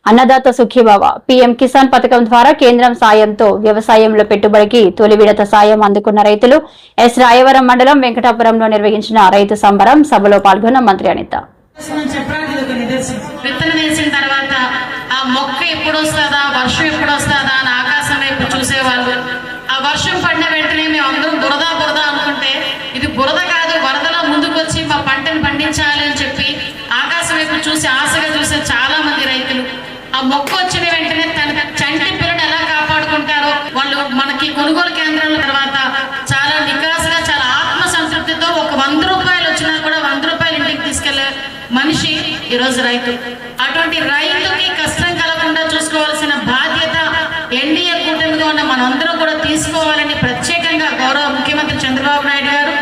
Annadata Sukhibhava PM Kisan పథకం ద్వారా కేంద్రం సాయంతో వ్యవసాయంలో పెట్టుబడికి తొలి విడత సాయం అందుకున్న రైతులు ఎస్ రాయవరం మండలం వెంకటాపురంలో నిర్వహించిన రైతు సంబరం సభలో పాల్గొన్న మంత్రి అనిత. విత్తనం వేసిన తర్వాత ఆ మొక్క ఎప్పుడు వస్తుందా, వర్షం ఎప్పుడు వస్తుందా అని ఆకాశం వైపు చూసేవాళ్ళు. ఆ వర్షం పడిన వెంటనే మేము అందరం బురద బురద అనుకుంటే ఇది బురద కాదు, వరదలో ముందుకొచ్చి మా పంటను పండించాలి అని చెప్పి ఆకాశం వైపు చూసి ఆశగా చూసే చాలా మంది రైతులు. ఆ మొక్క వచ్చిన వెంటనే తన చంటి పిల్లని ఎలా కాపాడుకుంటారో వాళ్ళు మనకి కొనుగోలు కేంద్రాల తర్వాత చాలా నికాసుగా చాలా ఆత్మ సంతృప్తితో ఒక 100 రూపాయలు వచ్చినా కూడా 100 రూపాయలు ఇంటికి తీసుకెళ్లే మనిషి ఈరోజు రైతు. అటువంటి రైతుకి కష్టం కలగకుండా చూసుకోవాల్సిన బాధ్యత ఎన్డీఏ కూటమిగా ఉన్న మనందరం కూడా తీసుకోవాలని ప్రత్యేకంగా గౌరవ ముఖ్యమంత్రి చంద్రబాబు నాయుడు గారు,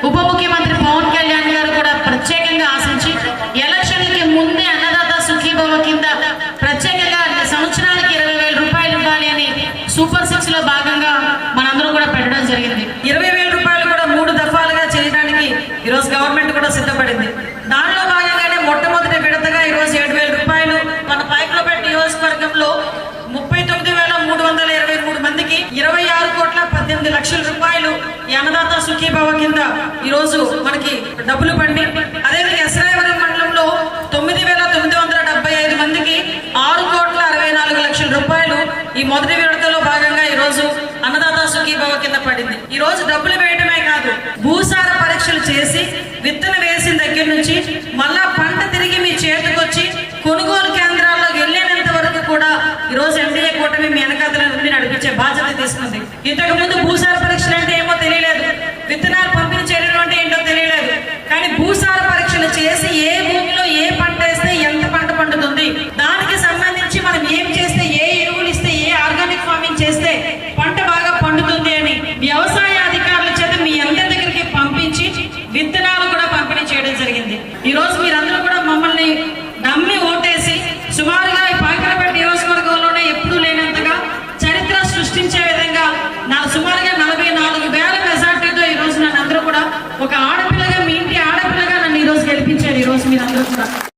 ఉప ముఖ్యమంత్రి పవన్ కళ్యాణ్ గారు కూడా ప్రత్యేకంగా ఆశించి ఎలక్షన్ కి ముందే అన్నదాత సుఖీభవ కింద ప్రత్యేకంగా సంవత్సరానికి 20,000 రూపాయలు ఇవ్వాలి అని సూపర్ 6 లో భాగంగా మనందరం కూడా పెట్టడం జరిగింది. 20,000 రూపాయలు కూడా 3 దఫాలుగా చేయడానికి ఈరోజు గవర్నమెంట్ కూడా సిద్ధపడింది. దానిలో భాగంగానే మొట్టమొదటి విడతగా ఈరోజు 7,000 రూపాయలు మన పాయకులపేట నియోజకవర్గంలో 39,323 మందికి 26,18,00,000 రూపాయలు ఈ అన్నదాత సుఖీభవ కింద ఈరోజు మనకి డబ్బులు పండి, అదేవిధంగా ఎస్రాయవరం మండలంలో 9,975 మందికి 6,64,00,000 రూపాయలు ఈ మొదటి విడతలో భాగంగా ఈరోజు అన్నదాత సుఖీభవ కింద పడింది. ఈ రోజు డబ్బులు వేయడమే కాదు, భూసార పరీక్షలు చేసి విత్తనం వేసిన దగ్గర నుంచి మళ్ళా పంట తిరిగి మీ చేతికొచ్చి కొనుగోలు కేంద్రాల్లో వెళ్ళేంత వరకు కూడా ఈరోజు ఎన్డీఏ కూటమి మీ వెనకాతల నుండి నడిపించే బాధ్యత తీసుకుంది. ఇంతకు ముందు భూసార పరీక్షలు అంటే ఏమో తెలియలేదు, విత్తనాలు